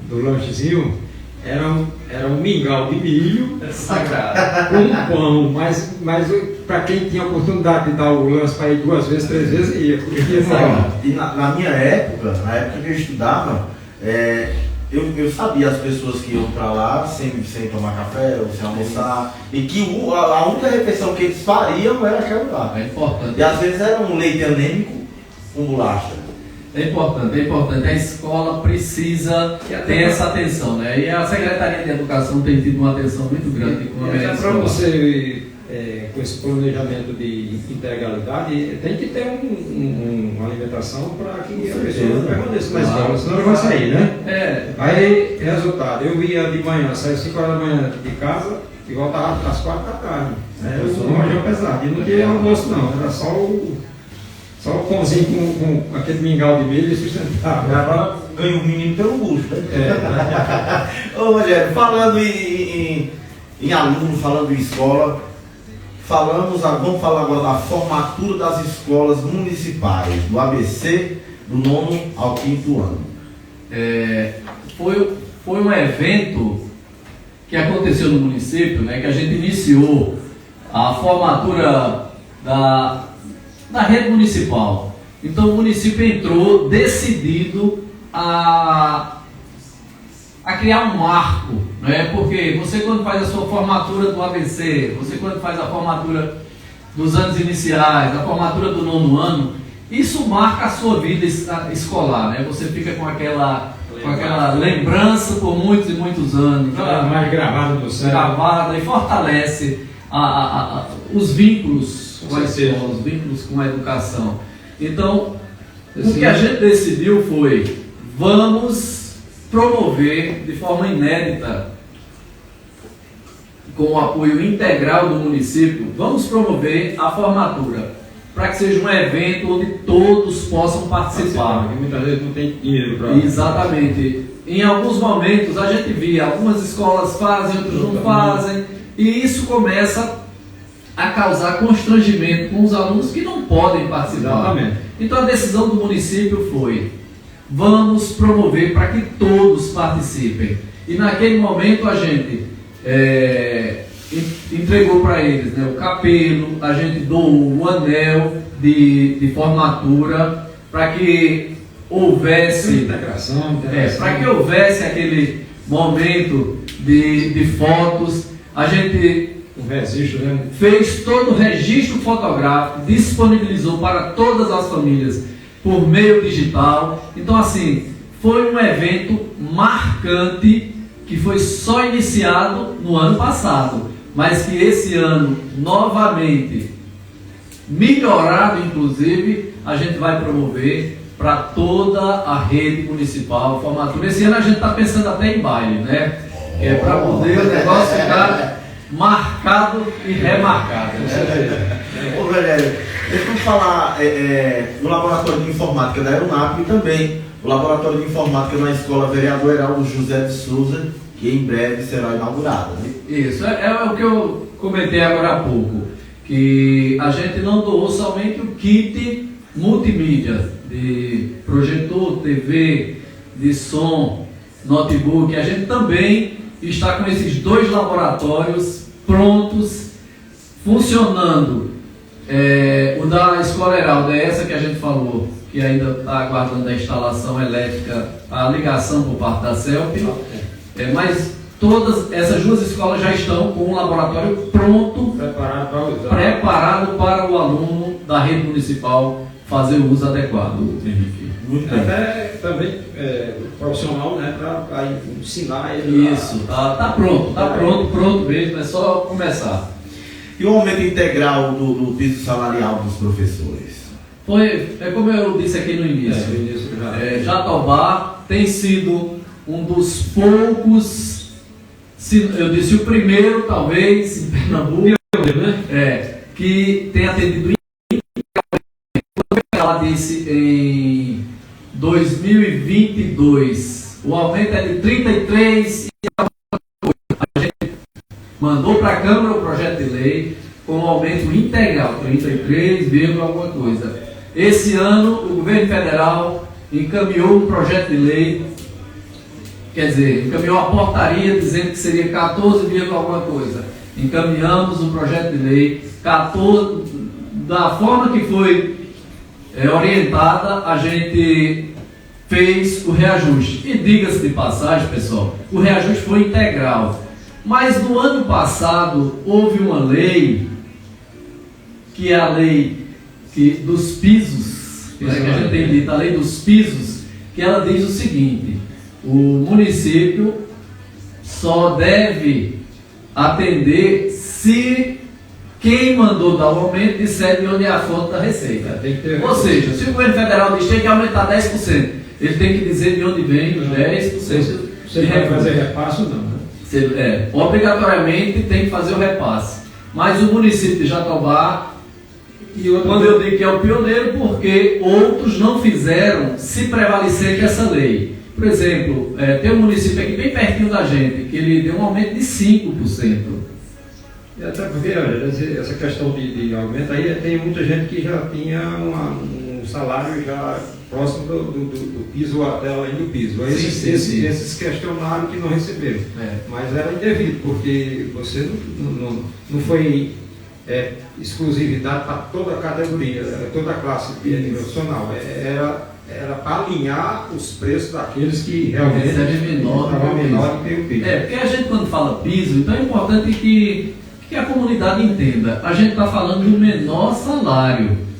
do lanchezinho, era um mingau de milho sagrado com pão, mas para quem tinha a oportunidade de dar o lanche para ir 2 vezes, 3 vezes, ia e na minha época, na época que eu estudava, eu sabia as pessoas que iam para lá sem tomar café ou sem almoçar, e que a única refeição que eles fariam era aquela lá. É importante. E às vezes era um leite anêmico com bolacha. É importante. A escola precisa ter essa atenção, né? E a Secretaria de Educação tem tido uma atenção muito grande com a merenda Para escolar. você, com esse planejamento de integralidade, tem que ter uma alimentação para que a pessoa permaneça na escola, senão não vai sair, né? Aí, resultado, eu ia de manhã, saía às 5 horas da manhã de casa e voltava às 4 da tarde. Eu sou um major pesado, e não tinha almoço não, era só o pãozinho com aquele mingau de milho e sustentável. Agora ganha o menino pelo bucho, né? Ô Rogério, falando em aluno, falando em escola, vamos falar agora da formatura das escolas municipais, do ABC, do 9º ao 5º ano. Foi um evento que aconteceu no município, né, que a gente iniciou a formatura da rede municipal. Então o município entrou decidido a criar um marco, né? Porque você, quando faz a sua formatura do ABC, você quando faz a formatura dos anos iniciais, a formatura do 9º ano, isso marca a sua vida escolar, né? Você fica com aquela lembrança por muitos e muitos anos, mais gravada no cérebro, gravada, e fortalece os vínculos com a escola, os vínculos com a educação. Então, o que a gente decidiu foi: vamos promover de forma inédita, com o apoio integral do município, vamos promover a formatura, para que seja um evento onde todos possam participar. Porque muitas vezes não tem dinheiro para... Exatamente. Em alguns momentos a gente via, algumas escolas fazem, outras não fazem, e isso começa a causar constrangimento com os alunos que não podem participar. Exatamente. Então a decisão do município foi: vamos promover para que todos participem. E naquele momento a gente entregou para eles, né, o capelo, a gente doou o anel de formatura, para que houvesse integração. Para que houvesse aquele momento de fotos. A gente o registro, né? Fez todo o registro fotográfico, disponibilizou para todas as famílias por meio digital. Então, assim, foi um evento marcante que foi só iniciado no ano passado, mas que esse ano, novamente, melhorado inclusive, a gente vai promover para toda a rede municipal formatura. Esse ano a gente está pensando até em baile, né? Para poder o negócio ficar marcado e remarcado. Ô Valério, deixa eu falar do laboratório de informática da Aeronap e também o laboratório de informática na Escola Vereador Heraldo José de Souza, que em breve será inaugurado, né? Isso, é o que eu comentei agora há pouco, que a gente não doou somente o kit multimídia, de projetor, TV, de som, notebook. A gente também está com esses 2 laboratórios prontos, funcionando. O da Escola Heraldo é essa que a gente falou, que ainda está aguardando a instalação elétrica, a ligação por parte da CELP, mas todas essas 2 escolas já estão com um laboratório pronto, preparado para o aluno da rede municipal fazer o uso adequado. Muito bem. Até também profissional, né, para ensinar ele. Isso, tá pronto mesmo, é só começar. E o aumento integral do piso salarial dos professores? Como eu disse aqui no início, Jatobá tem sido um dos poucos, eu disse o primeiro, talvez, em Pernambuco, que tem atendido. Ela disse em 2022, o aumento é de 33 e a gente mandou para a Câmara o projeto de lei com um aumento integral, 33, alguma coisa. Esse ano o governo federal encaminhou um projeto de lei, encaminhou a portaria dizendo que seria 14, alguma coisa. Encaminhamos um projeto de lei, 14, da forma que foi orientada, a gente fez o reajuste. E diga-se de passagem, pessoal, o reajuste foi integral. Mas no ano passado houve uma lei, que é a lei dos pisos né, que a gente tem dito, a lei dos pisos, que ela diz o seguinte: o município só deve atender se quem mandou dar o aumento disser de onde é a fonte da receita. Tem que ter. Ou seja, se o governo federal diz que tem que aumentar 10%, ele tem que dizer de onde vem os 10%. Você vai fazer repasse ou não, né? Obrigatoriamente tem que fazer o repasse. Mas o município de Jatobá, quando eu digo que é o pioneiro, porque outros não fizeram se prevalecer dessa lei. Por exemplo, tem um município aqui bem pertinho da gente, que ele deu um aumento de 5%. E até porque olha, essa questão de aumento aí, tem muita gente que já tinha um salário já próximo do piso, até além do piso. Aí esses questionaram que não receberam. Mas era indevido, porque você não foi exclusividade para toda a categoria, toda a classe profissional. Era para alinhar os preços daqueles que realmente estavam menor que o piso. Porque a gente, quando fala piso, então é importante que a comunidade entenda. A gente está falando do menor salário.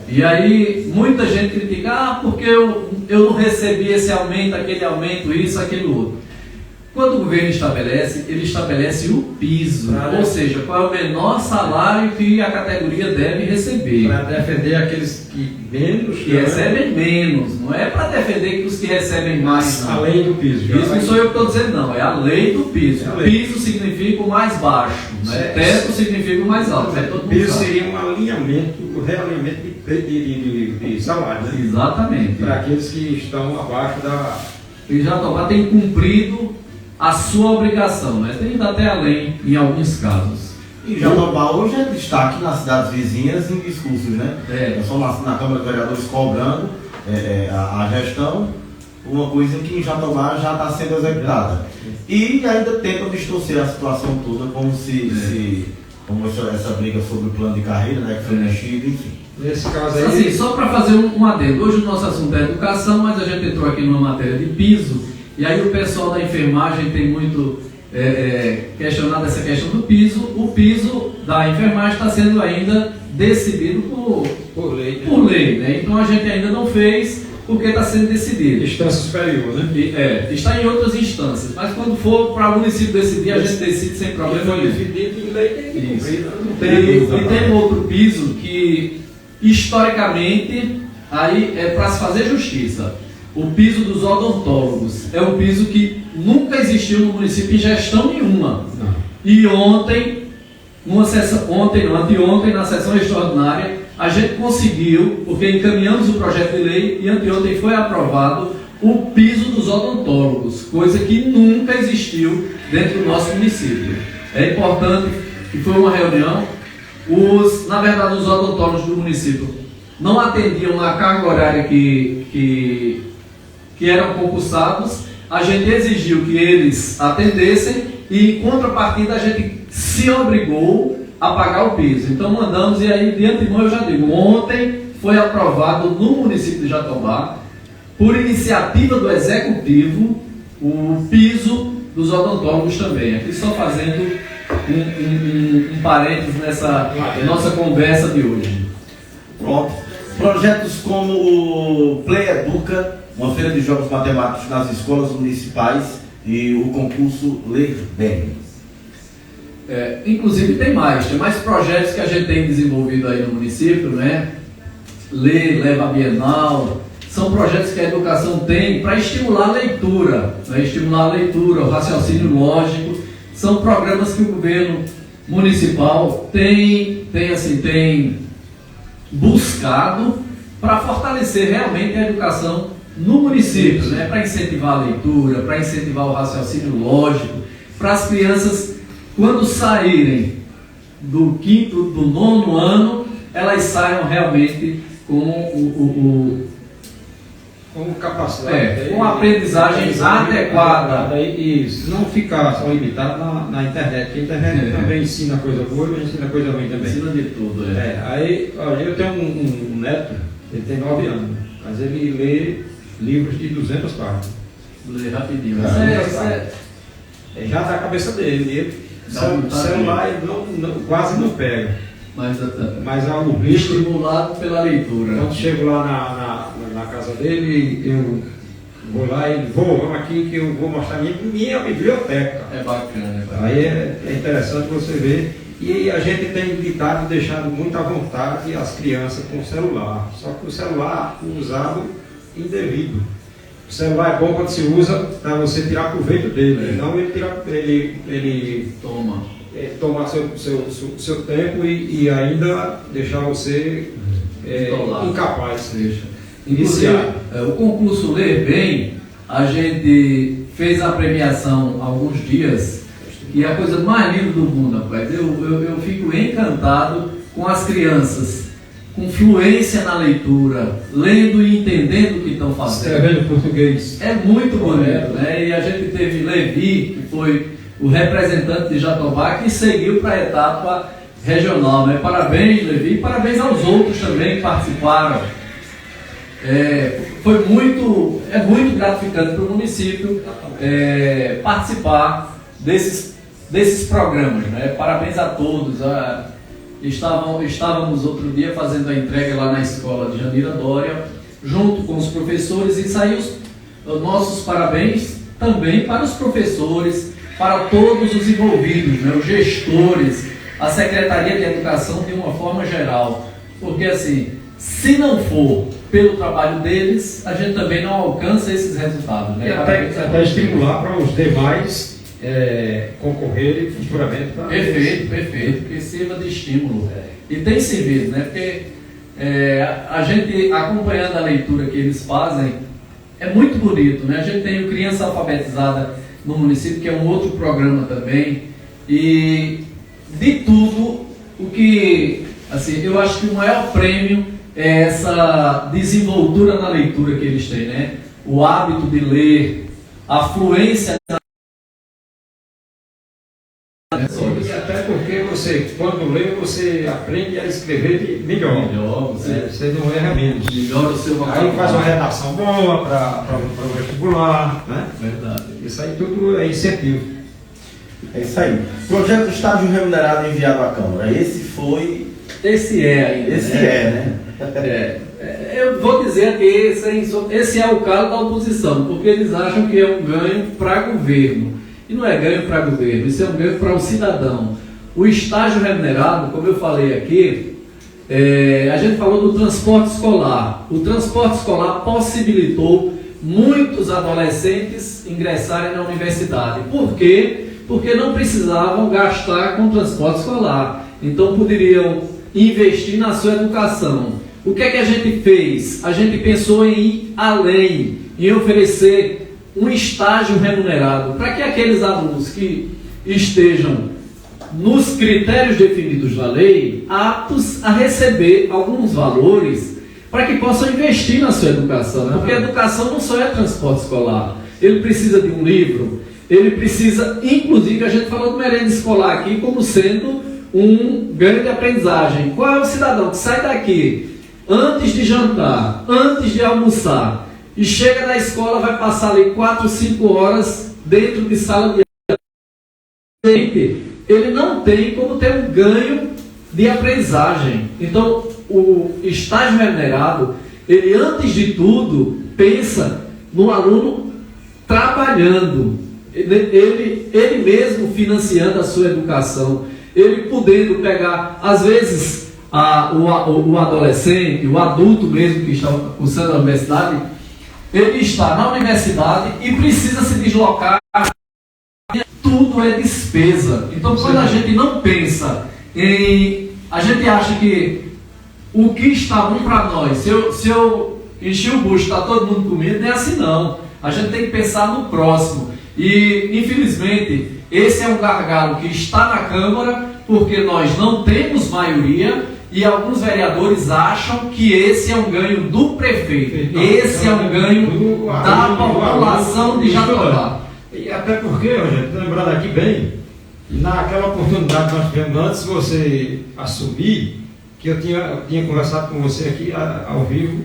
E aí muita gente critica, porque eu não recebi esse aumento, aquele aumento, isso, aquilo outro. Quando o governo estabelece, ele estabelece o piso, ou seja, qual é o menor salário que a categoria deve receber. Para defender aqueles que recebem menos, não é para defender que os que recebem mais, não. A lei do piso. Isso não sou eu que estou dizendo, não, é a lei do piso. Piso significa o mais baixo, né? Teto significa o mais alto. O piso seria um alinhamento, realmente de salário, né? Exatamente. Para aqueles que estão abaixo da... E Jatobá tem cumprido a sua obrigação, né? Tem ido até além em alguns casos. E Jatobá hoje é destaque nas cidades vizinhas em discursos, né? Só na Câmara de Vereadores cobrando a gestão, uma coisa que em Jatobá já está sendo executada. E ainda tentam distorcer a situação toda como como essa briga sobre o plano de carreira, né? Que foi mexido, enfim. Nesse caso aí... Assim, só para fazer um adendo, hoje o nosso assunto é educação, mas a gente entrou aqui numa matéria de piso. E aí o pessoal da enfermagem tem muito questionado essa questão do piso. O piso da enfermagem está sendo ainda decidido por lei, né? Então a gente ainda não fez porque está sendo decidido. Instância superior, né? Está em outras instâncias, mas quando for para o município decidir, a gente decide sem problema nenhum. Decidido em lei, tem que cumprir, E tem outro piso que, historicamente, aí é para se fazer justiça. O piso dos odontólogos é um piso que nunca existiu no município em gestão nenhuma. Não. E anteontem, na sessão extraordinária, a gente conseguiu, porque encaminhamos o projeto de lei e anteontem foi aprovado o piso dos odontólogos, coisa que nunca existiu dentro do nosso município. É importante que foi uma reunião, na verdade os odontólogos do município não atendiam na carga horária que eram concursados, a gente exigiu que eles atendessem e em contrapartida a gente se obrigou a pagar o piso. Então mandamos, e aí de antemão eu já digo, ontem foi aprovado no município de Jatobá, por iniciativa do Executivo, o piso dos odontólogos também. Aqui só fazendo um parênteses nessa nossa conversa de hoje. Pronto. Projetos como o Play Educa, uma feira de jogos matemáticos nas escolas municipais e o concurso Ler Bem. Inclusive tem mais projetos que a gente tem desenvolvido aí no município, né? Leva a Bienal, são projetos que a educação tem para estimular a leitura, o raciocínio lógico, são programas que o governo municipal tem buscado para fortalecer realmente a educação no município, né? Para incentivar a leitura, para incentivar o raciocínio lógico, para as crianças, quando saírem do 5º, do 9º ano, elas saiam realmente com capacidade, com a aprendizagem adequada. Isso, não ficar só limitado na internet, porque a internet também ensina coisa boa, mas ensina coisa ruim também. Ensina de tudo, Aí, olha, eu tenho um neto, ele tem 9 anos, mas ele lê livros de 200 páginas. Lê rapidinho. Já está a cabeça dele, ele celular ele quase não pega. Mas o bicho, estimulado pela leitura. quando chego lá na casa dele, eu vou lá e vamos aqui que eu vou mostrar minha biblioteca. É bacana. Aí é interessante você ver. E a gente tem evitado, deixado muito à vontade as crianças com o celular. Só que o celular usado indevido. O celular é bom quando se usa para você tirar proveito dele. Não ele tomar seu tempo e ainda deixar você incapaz. Inclusive, o concurso Ler Bem, a gente fez a premiação há alguns dias, e é a coisa mais linda do mundo, rapaz. Eu fico encantado com as crianças, com fluência na leitura, lendo e entendendo o que estão fazendo. Escrevendo português. É muito bonito, né? E a gente teve Levi, que foi o representante de Jatobá, que seguiu para a etapa regional, né? Parabéns, Levi, e parabéns aos outros também que participaram. Foi muito gratificante para o município participar desses programas, né? Parabéns a todos. Estávamos outro dia fazendo a entrega lá na escola de Janira Dória, junto com os professores, e saiu os nossos parabéns também para os professores, para todos os envolvidos, né? Os gestores, a Secretaria de Educação de uma forma geral, porque assim, se não for pelo trabalho deles, a gente também não alcança esses resultados, né? E até estimular para os demais concorrerem futuramente. Perfeito, que sirva de estímulo. E tem servido, né? Porque a gente, acompanhando a leitura que eles fazem, é muito bonito, né? A gente tem o Criança Alfabetizada no município, que é um outro programa também, e de tudo, o que, assim, eu acho que o maior prêmio é essa desenvoltura na leitura que eles têm, né? O hábito de ler, a fluência. E até porque você, quando lê, você aprende a escrever melhor. Você não erra menos. Melhora o seu vocabulário. Aí faz uma redação boa para o vestibular, né? Verdade. Isso aí tudo é incentivo. É isso aí. Projeto Estágio Remunerado enviado à Câmara. Esse é ainda. Né? Eu vou dizer que esse é o caso da oposição, porque eles acham que é um ganho para governo. E não é ganho para governo, isso é um ganho para o cidadão. O estágio remunerado, como eu falei aqui, a gente falou do transporte escolar. O transporte escolar possibilitou muitos adolescentes ingressarem na universidade. Por quê? Porque não precisavam gastar com transporte escolar. Então poderiam investir na sua educação. O que é que a gente fez? A gente pensou em ir além, em oferecer um estágio remunerado para que aqueles alunos que estejam nos critérios definidos na lei, aptos a receber alguns valores para que possam investir na sua educação, porque a educação não só é transporte escolar, ele precisa de um livro, ele precisa, inclusive a gente falou do merenda escolar aqui como sendo um ganho de aprendizagem. Qual é o cidadão que sai daqui antes de jantar, antes de almoçar, e chega na escola, vai passar ali 4, 5 horas dentro de sala de aula. Ele não tem como ter um ganho de aprendizagem. Então, o estágio remunerado, ele antes de tudo, pensa no aluno trabalhando. Ele mesmo financiando a sua educação. Ele podendo pegar, às vezes, o adolescente, o adulto mesmo que está cursando a universidade, ele está na universidade e precisa se deslocar. Tudo é despesa. Então, quando a gente não pensa em... A gente acha que o que está bom para nós, se eu encher o bucho, está todo mundo comendo, não é assim não. A gente tem que pensar no próximo. E, infelizmente, esse é um gargalo que está na Câmara, porque nós não temos maioria. E alguns vereadores acham que esse é um ganho do prefeito. Esse é um ganho da população de Jatobá. E até porque, gente, lembrando aqui bem, naquela oportunidade que nós tivemos antes de você assumir, que eu tinha conversado com você aqui ao vivo,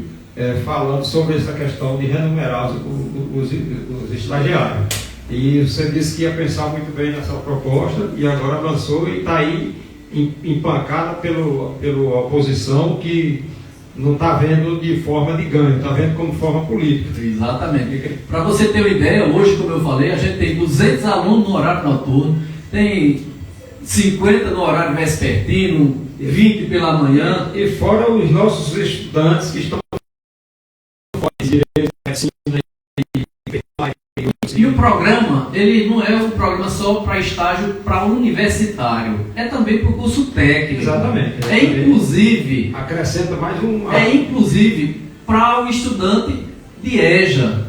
falando sobre essa questão de remunerar os estagiários. E você disse que ia pensar muito bem nessa proposta e agora lançou e está aí empancada pela oposição que não está vendo de forma de ganho, está vendo como forma política. Exatamente. Para você ter uma ideia, hoje, como eu falei, a gente tem 200 alunos no horário noturno, tem 50 no horário vespertino, 20 pela manhã. E fora os nossos estudantes que estão e o programa, ele não é um programa só para estágio para universitário, é também para o curso técnico. Exatamente. É inclusive, acrescenta mais um. É inclusive para o estudante de EJA.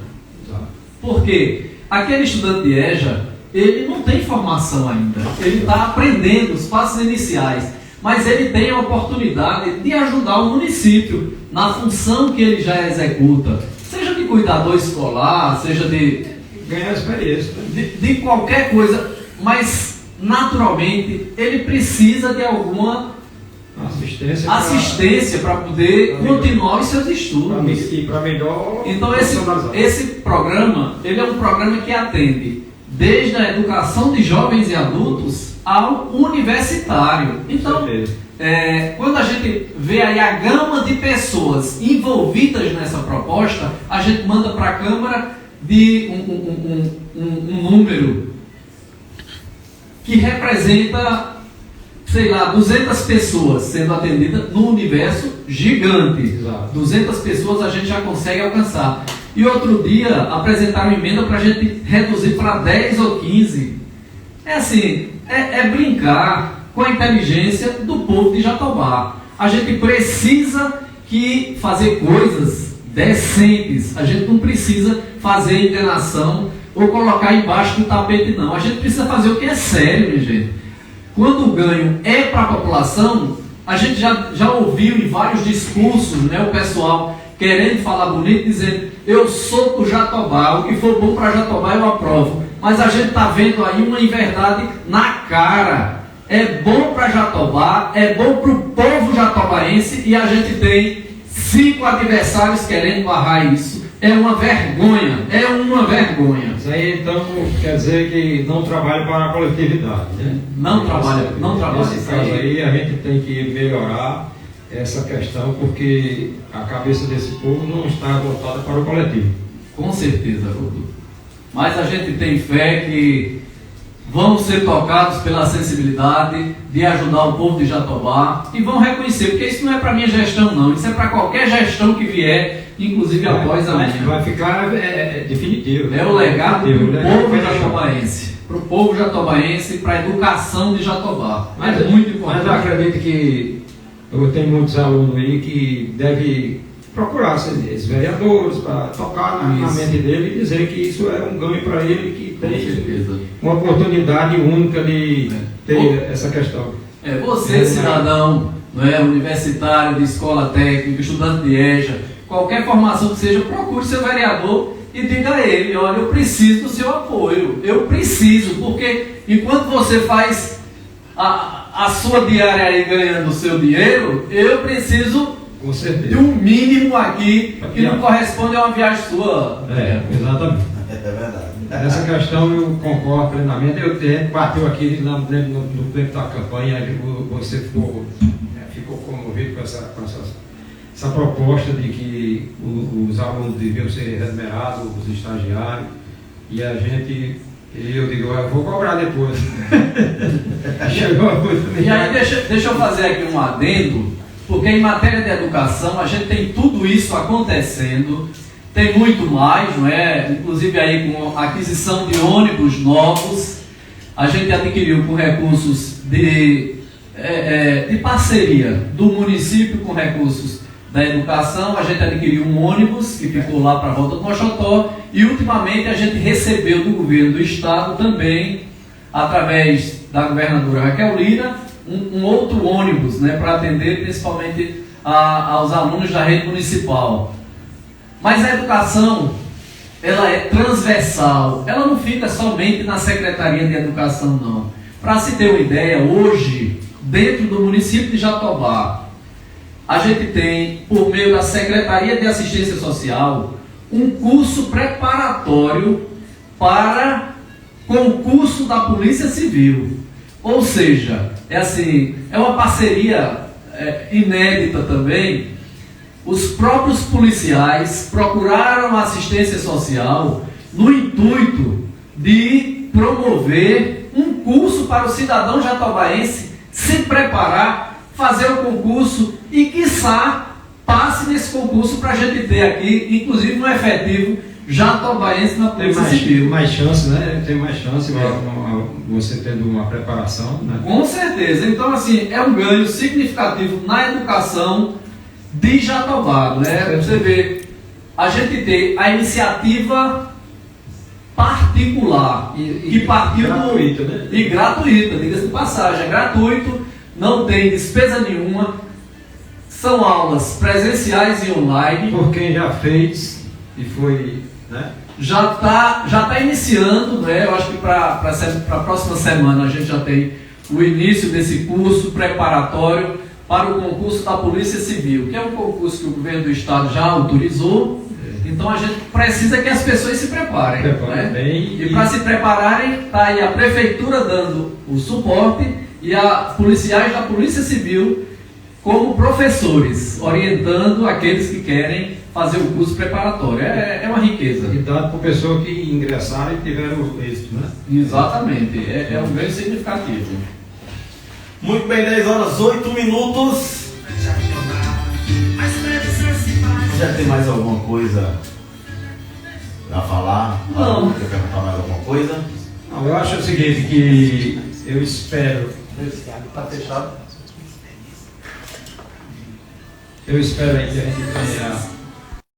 Porque aquele estudante de EJA, ele não tem formação ainda, ele está aprendendo os passos iniciais, mas ele tem a oportunidade de ajudar o município na função que ele já executa, seja de cuidador escolar, seja de ganhar experiência, de qualquer coisa, mas naturalmente ele precisa de alguma assistência para poder continuar os seus estudos. E para melhor. Então esse programa, ele é um programa que atende desde a educação de jovens e adultos ao universitário. Então, quando a gente vê aí a gama de pessoas envolvidas nessa proposta, a gente manda para a Câmara de um número que representa, sei lá, 200 pessoas sendo atendidas num universo gigante. Exato. 200 pessoas a gente já consegue alcançar. E outro dia apresentaram emenda para a gente reduzir para 10 ou 15. É assim, é brincar com a inteligência do povo de Jatobá. A gente precisa fazer coisas decentes. A gente não precisa fazer enganação ou colocar embaixo do tapete, não. A gente precisa fazer o que é sério, minha gente. Quando o ganho é para a população, a gente já ouviu em vários discursos, né, o pessoal querendo falar bonito, dizendo: eu sou do Jatobá, o que for bom para Jatobá eu aprovo. Mas a gente está vendo aí uma inverdade na cara. É bom para Jatobá, é bom para o povo jatobaense, e a gente tem 5 adversários querendo barrar isso. É uma vergonha, é uma vergonha. Isso aí então quer dizer que não trabalha para a coletividade, né? Não trabalha. Nesse caso aí a gente tem que melhorar essa questão, porque a cabeça desse povo não está voltada para o coletivo. Com certeza, Rudo. Mas a gente tem fé que vão ser tocados pela sensibilidade de ajudar o povo de Jatobá e vão reconhecer, porque isso não é para minha gestão, não. Isso é para qualquer gestão que vier, inclusive após a minha. Vai ficar definitivo. É o legado para o povo jatobaense. Para o povo jatobaense, para a educação de Jatobá. Mas é muito importante. Mas eu acredito que eu tenho muitos alunos aí que devem procurar esses vereadores para tocar na mente dele e dizer que isso é um ganho para ele, que tem uma oportunidade única de ter essa questão. Você, cidadão, não é, universitário, de escola técnica, estudante de EJA, qualquer formação que seja, procure seu vereador e diga a ele: olha, eu preciso do seu apoio, eu preciso, porque enquanto você faz a sua diária aí ganhando o seu dinheiro, eu preciso de um mínimo aqui que não corresponde a uma viagem sua. Exatamente. É verdade. Nessa questão eu concordo plenamente. Eu bateu aqui no tempo da campanha, você ficou comovido com essa proposta de que os alunos deviam ser remunerados, os estagiários, e a gente. Eu digo: eu vou cobrar depois. E aí deixa eu fazer aqui um adendo, porque em matéria de educação a gente tem tudo isso acontecendo, tem muito mais, não é? Inclusive aí com a aquisição de ônibus novos, a gente adquiriu com recursos de parceria do município com recursos da educação, a gente adquiriu um ônibus que ficou lá para a volta do Mochotó, e ultimamente a gente recebeu do governo do estado também, através da governadora Raquel Lira, um outro ônibus, né, para atender principalmente aos alunos da rede municipal. Mas a educação, ela é transversal, ela não fica somente na Secretaria de Educação, não. Para se ter uma ideia, hoje, dentro do município de Jatobá, a gente tem, por meio da Secretaria de Assistência Social, um curso preparatório para concurso da Polícia Civil. Ou seja, é assim, é uma parceria inédita também. Os próprios policiais procuraram assistência social no intuito de promover um curso para o cidadão jatobaense se preparar, fazer o concurso e, quiçá, passe nesse concurso para a gente ter aqui, inclusive, um efetivo jatobaense na Polícia Civil. Tem mais chance, né? Tem mais chance você tendo uma preparação, né? Com certeza. Então, assim, é um ganho significativo na educação de Jatobá, né? Você vê, a gente tem a iniciativa particular que partiu gratuita, né? E gratuita, diga-se de passagem, é gratuito, não tem despesa nenhuma, são aulas presenciais e online. Por quem já fez e foi, né? Já tá iniciando, né? Eu acho que para a próxima semana a gente já tem o início desse curso preparatório para o concurso da Polícia Civil, que é um concurso que o governo do estado já autorizou. Então a gente precisa que as pessoas se preparem. Né? E para se prepararem, está aí a prefeitura dando o suporte e a policiais da Polícia Civil como professores, orientando aqueles que querem fazer o curso preparatório. É uma riqueza. E dado para a pessoa que ingressaram e tiveram êxito, né? Exatamente, é um ganho significativo. Muito bem, 10 horas 8 minutos. Já tem mais alguma coisa a falar? Não. Quer perguntar mais alguma coisa? Não, eu acho o seguinte, que eu espero. Está fechado. Eu espero aí que a gente tenha